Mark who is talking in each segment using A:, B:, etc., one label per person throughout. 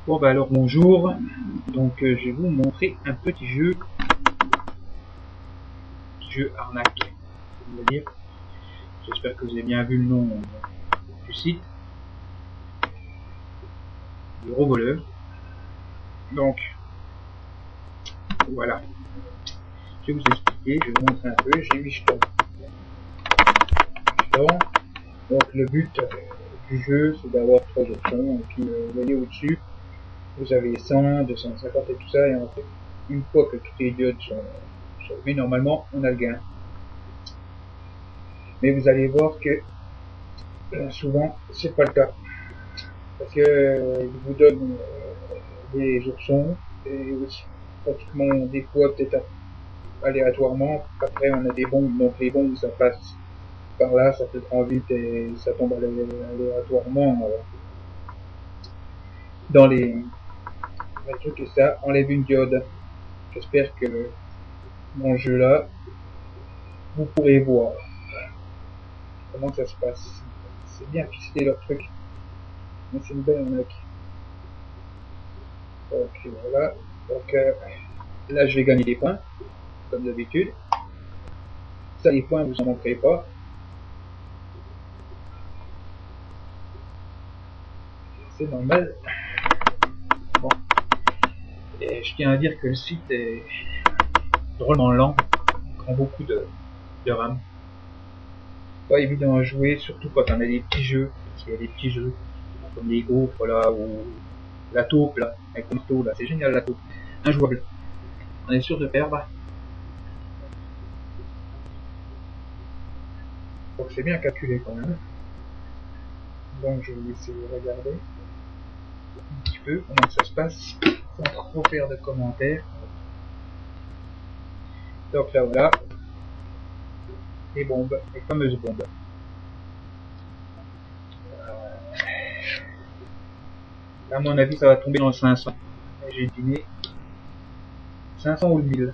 A: Bon bah alors bonjour, donc je vais vous montrer un petit jeu arnaque, on va dire. J'espère que vous avez bien vu le nom du site, le gros voleur. Donc voilà, je vais vous expliquer, je vais vous montrer un peu. J'ai 8 jetons. Donc le but du jeu c'est d'avoir 3 options, et puis vous voyez au-dessus vous avez 100, 250 et tout ça, et en fait une fois que toutes les diodes sont mis, normalement on a le gain. Mais vous allez voir que souvent c'est pas le cas, parce que il vous donne des oursons et aussi pratiquement des fois peut-être aléatoirement. Après on a des bombes, donc les bombes ça passe par là, ça peut prendre vite et ça tombe aléatoirement dans les trucs, et ça enlève une diode. J'espère que dans le jeu là vous pourrez voir comment ça se passe. C'est bien ficelé leur truc, mais c'est une belle arnaque. Donc voilà, donc là je vais gagner des points comme d'habitude. Ça, les points vous en manquerez pas. C'est normal. Bon. Et je tiens à dire que le site est drôlement lent. Il prend beaucoup de RAM. Pas évident à jouer, surtout quand on a des petits jeux. Parce qu'il y a des petits jeux comme les gaufres là, ou la taupe là, avec le marteau là. C'est génial la taupe. Injouable. On est sûr de perdre. Donc c'est bien calculé quand même. Donc je vais vous laisser regarder un petit peu comment ça se passe, sans trop faire de commentaires. Donc là voilà, les bombes, les fameuses bombes. À mon avis ça va tomber dans le 500. J'ai deviné 500 ou le 1000.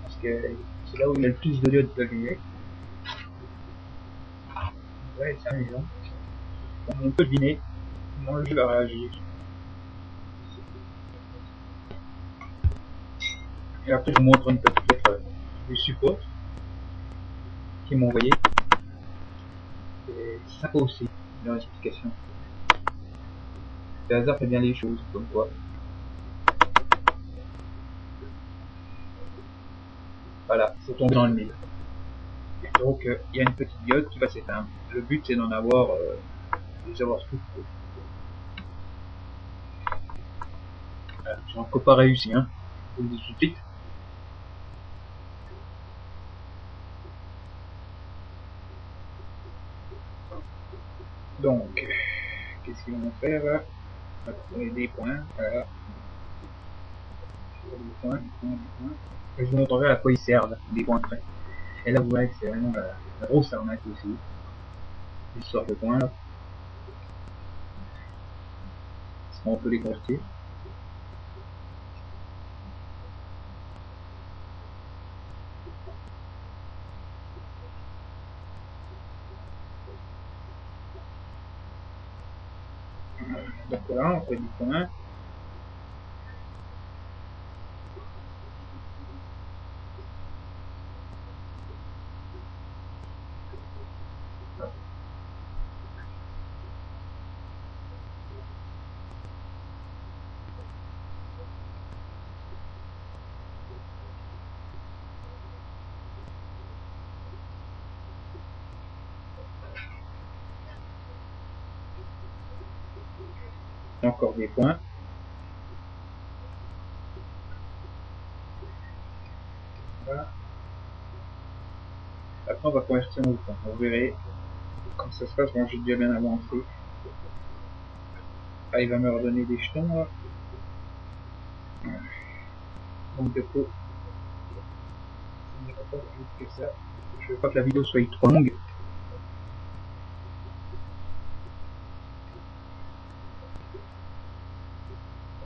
A: Parce que c'est là où il y a le plus de diodes de lumière. Ouais, c'est amusant. On peut deviner comment le jeu va réagir. Et après, je vous montre une petite lettre du support qui m'ont envoyé. C'est sympa aussi, dans l'explication. Le hasard fait bien les choses, comme quoi. Voilà, c'est tombé dans le mille. Donc, il y a une petite diode qui va s'éteindre. Le but, c'est d'en avoir, les avoir toutes. J'ai encore pas réussi, hein. Je vous le dis tout de suite. Donc, qu'est-ce qu'ils vont faire là? On va trouver des points, voilà. Des points, des points, des points. Et je vous montrerai à quoi ils servent, des points près. Et là, vous voyez que c'est vraiment la grosse arnaque aussi. L'histoire de points là. On peut les convertir. Donc voilà, on fait du points. Encore des points. Voilà. Après on va convertir nos points. Vous verrez comme ça se passe. Moi j'ai déjà bien avancé. Ah, il va me redonner des jetons là. Donc de coup, ça n'ira pas plus vite que ça. Je veux pas que la vidéo soit trop longue.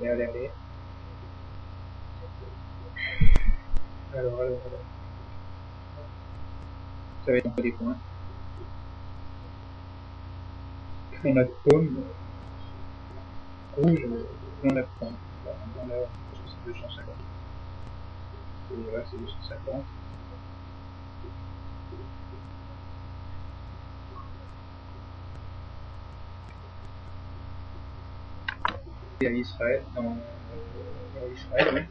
A: Allez, allez, allez. Alors. Ça va être encore des points. On a de pommes. rouge, 9 points. Dans la, je pense que c'est 250. Et voilà, c'est 250. Et à Israël, à Israël, oui.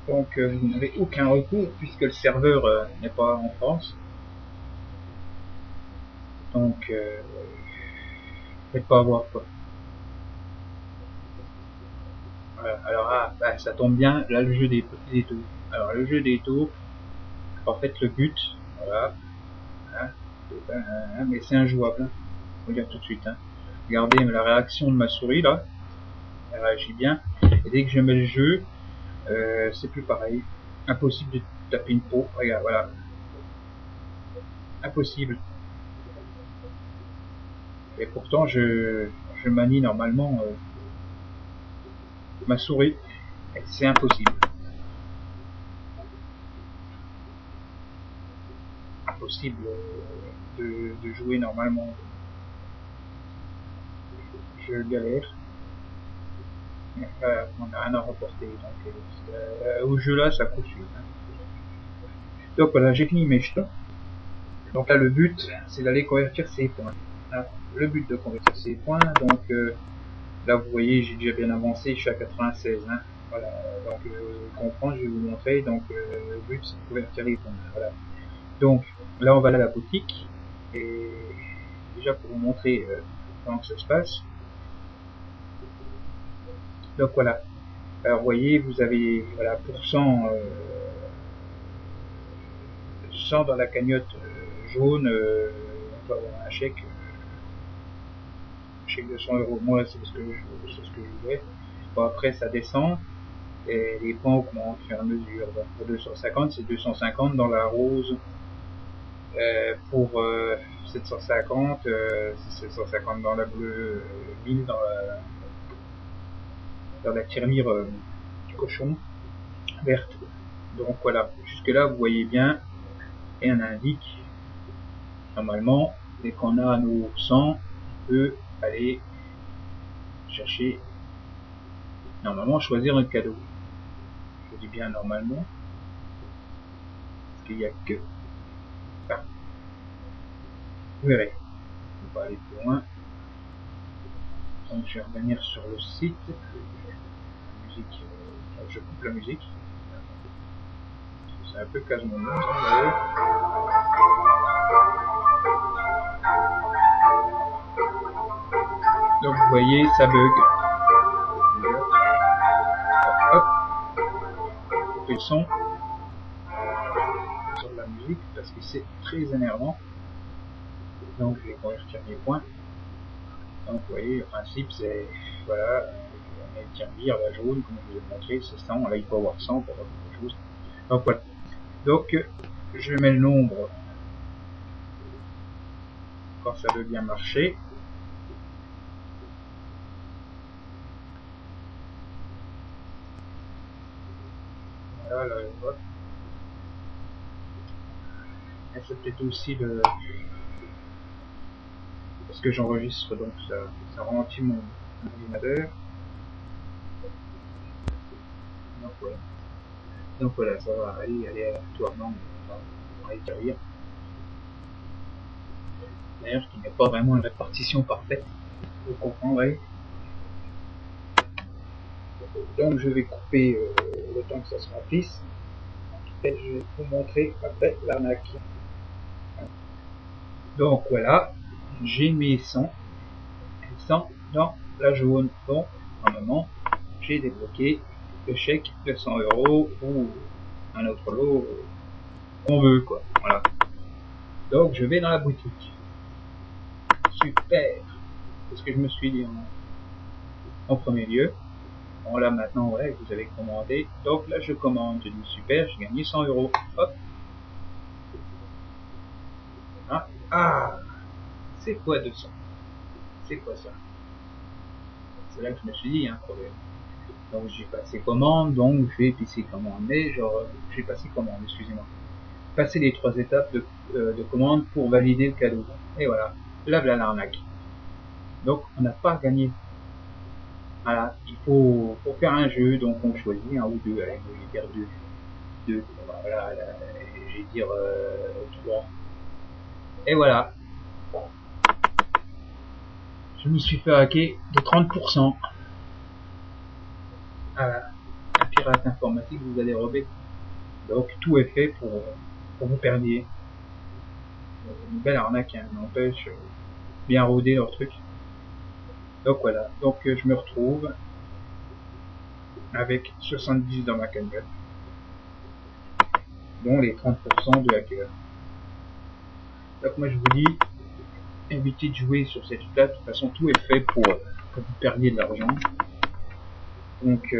A: Donc vous n'avez aucun recours puisque le serveur n'est pas en France. Donc faites pas avoir quoi. Voilà. Alors bah, ça tombe bien, là le jeu des tours. Alors le jeu des tours, en fait le but, voilà, hein, mais c'est injouable, hein. Faut dire tout de suite. Hein. Regardez la réaction de ma souris là, elle réagit bien. Et dès que je mets le jeu, c'est plus pareil. Impossible de taper une peau. Regarde, voilà. Impossible. Et pourtant je manie normalement ma souris. C'est impossible. Impossible de jouer normalement. Je galère. On n'a rien à reporter. Donc, au jeu là, ça coup sûr. Hein. Donc voilà, j'ai fini mes jetons. Donc là, le but, c'est d'aller convertir ces points. Hein. Le but de convertir ces points. Donc là, vous voyez, j'ai déjà bien avancé. Je suis à 96. Hein. Voilà. Donc comprendre, je vais vous montrer. Donc le but, c'est de convertir les points. Voilà. Donc là, on va aller à la boutique. Et déjà pour vous montrer comment ça se passe. Donc voilà. Alors vous voyez, vous avez voilà pourcent 100 dans la cagnotte jaune, on peut avoir un chèque de 100 euros. Moi c'est ce que je voulais. Bon après ça descend et les points augmentent au fur et à mesure. Donc, pour 250 c'est 250 dans la rose. Pour 750 c'est 750 dans la bleue, 1000 dans la tirelire cochon verte. Donc voilà, jusque là vous voyez bien, et on indique normalement dès qu'on a nos 100 on peut aller chercher, normalement choisir un cadeau. Je dis bien normalement parce qu'il n'y a que ça. Vous verrez, on va aller plus loin. Donc je vais revenir sur le site. La musique, je coupe la musique, c'est un peu casse mon nom. Donc vous voyez ça bug. Hop, couper le son sur la musique parce que c'est très énervant. Donc je vais convertir mes points. Donc vous voyez le principe c'est voilà, on met le tirelire, la jaune comme je vous ai montré, c'est 100, là il faut avoir 100 pour avoir quelque chose. Donc voilà. Donc je mets le nombre quand ça veut bien marcher. Voilà, là, hop. Et c'est peut-être aussi le parce que j'enregistre, donc ça ralentit mon ordinateur. Donc voilà. Donc voilà, ça va aller aléatoirement, on va établir. D'ailleurs, qui n'est pas vraiment une répartition parfaite, vous comprendrez. Donc je vais couper le temps que ça se remplisse. Et je vais vous montrer après l'arnaque. Donc voilà, j'ai mis 100 dans la jaune. Donc normalement, j'ai débloqué le chèque de 100 euros ou un autre lot qu'on veut quoi. Voilà. Donc je vais dans la boutique. Super. C'est ce que je me suis dit en premier lieu. Bon là maintenant ouais, vous avez commandé. Donc là je commande, je dis super, j'ai gagné 100 euros. Hop. Hein? Ah, c'est quoi 200? C'est quoi ça? C'est là que je me suis dit, il y a un problème. Donc j'ai passé commande, donc je vais passer commande, mais genre j'ai passé commande, excusez-moi. Passer les 3 étapes de commande pour valider le cadeau. Et voilà, là voilà l'arnaque. Donc on n'a pas gagné. Voilà, il faut pour faire un jeu, donc on choisit un ou deux. Allez, moi j'ai perdu deux. Voilà, je vais dire 3. Et voilà, je me suis fait hacker de 30%. Voilà, un pirate informatique vous a dérobé. Donc tout est fait pour vous perdiez. Une belle arnaque, hein, n'empêche, bien rodé leur truc. Donc voilà, donc je me retrouve avec 70 dans ma cagnotte, dont les 30% de hacker. Donc moi je vous dis, évitez de jouer sur cette plate, de toute façon tout est fait pour que vous perdiez de l'argent. Donc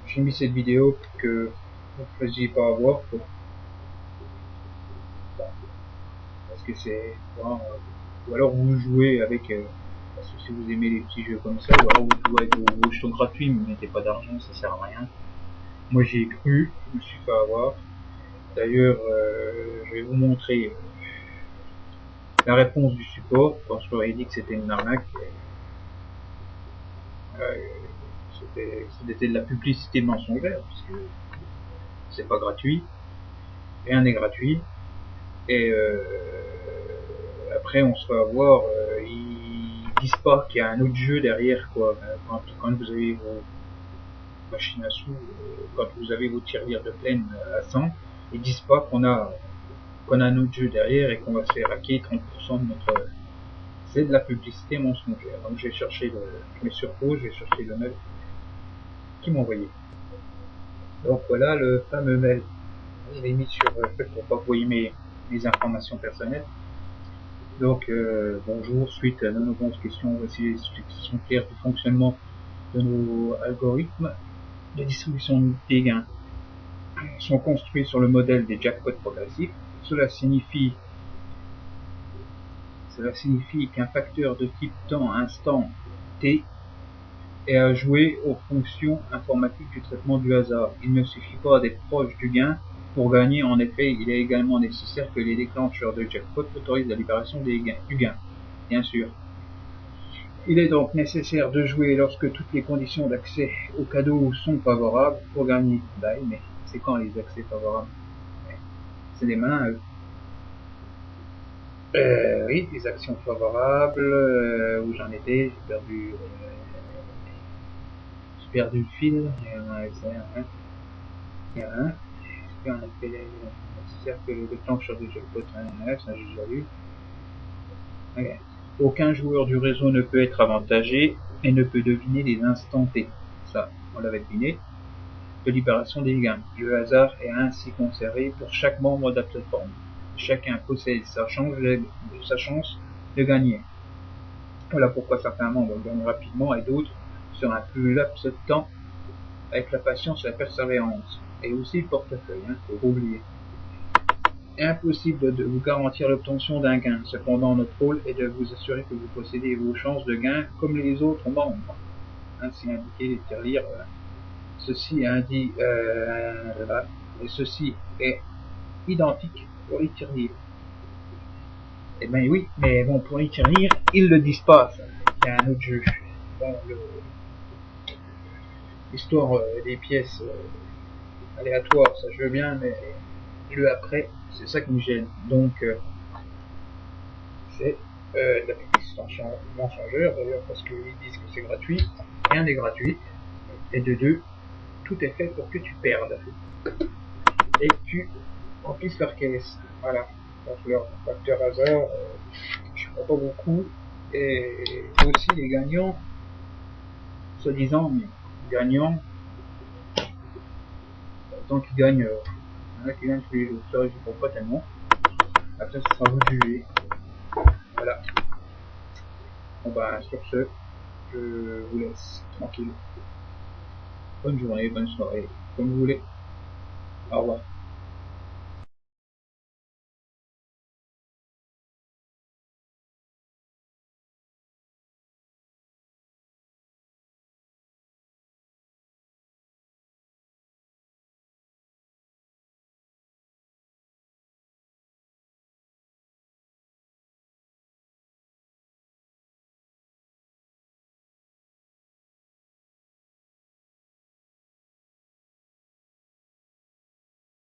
A: j'ai mis cette vidéo pour que vous ne fassiez pas avoir, parce que c'est... ou alors vous jouez avec... parce que si vous aimez les petits jeux comme ça, ou alors vous jouez avec vos jetons gratuits, mais vous mettez pas d'argent, ça sert à rien. Moi j'y ai cru, je me suis fait avoir. D'ailleurs, je vais vous montrer la réponse du support, quand je leur ai dit que c'était une arnaque. C'était de la publicité mensongère, parce que c'est pas gratuit, rien n'est gratuit. Et après on se fait avoir, ils disent pas qu'il y a un autre jeu derrière, quoi. Quand vous avez vos machines à sous, quand vous avez vos tirelires de plaine à 100, ils disent pas qu'on a un autre jeu derrière et qu'on va se faire hacker 30% de notre... C'est de la publicité mensongère. Donc j'ai cherché je mets sur pause, j'ai cherché le mail qui m'a envoyé. Donc voilà le fameux mail. Je l'ai mis sur fait pour pas envoyer mes informations personnelles. Donc bonjour, suite à de nombreuses questions, voici les explications claires du fonctionnement de nos algorithmes de distribution des gains sont construits sur le modèle des jackpots progressifs. Cela signifie qu'un facteur de type temps instant t est à jouer aux fonctions informatiques du traitement du hasard. Il ne suffit pas d'être proche du gain pour gagner. En effet, il est également nécessaire que les déclencheurs de jackpot autorisent la libération du gain. Bien sûr. Il est donc nécessaire de jouer lorsque toutes les conditions d'accès au cadeau sont favorables pour gagner. Mais c'est quand les accès favorables? C'est des mains, eux. Oui, les actions favorables, où j'en étais, j'ai perdu le fil, il y a un, puis on a fait nécessaire que le déclencheur du jackpot, ça j'ai déjà vu. Okay. Aucun joueur du réseau ne peut être avantagé et ne peut deviner les instants T. Ça, on l'avait deviné. De libération des gains. Le hasard est ainsi conservé pour chaque membre de la plateforme. Chacun possède sa chance de gagner. Voilà pourquoi certains membres gagnent rapidement et d'autres sur un plus laps de temps avec la patience et la persévérance. Et aussi le portefeuille, faut pas oublier. Impossible de vous garantir l'obtention d'un gain. Cependant, notre rôle est de vous assurer que vous possédez vos chances de gain comme les autres membres. Ainsi indiqué les tirelires. Ceci indique et ceci est identique pour les tirelires. Eh ben oui, mais bon, pour les tirelires, ils le disent pas, ça. Il y a un autre jeu. Bon, l'histoire des pièces aléatoires, ça je veux bien, mais le après, c'est ça qui me gêne. Donc, c'est de la publicité mensongère, d'ailleurs, parce qu'ils disent que c'est gratuit. Rien n'est gratuit. Et de deux, tout est fait pour que tu perdes. Et que tu remplisses leur caisse. Voilà. Donc leur facteur hasard, je crois pas beaucoup. Et aussi les gagnants, soi-disant, mais gagnants, tant qu'ils gagnent, il y en a qui gagnent tous les jours. Ça, je comprends pas tellement. Après, ce sera à vous de juger. Voilà. Bon bah, sur ce, je vous laisse tranquille. Bonne journée, bonne soirée, comme vous voulez. Au revoir.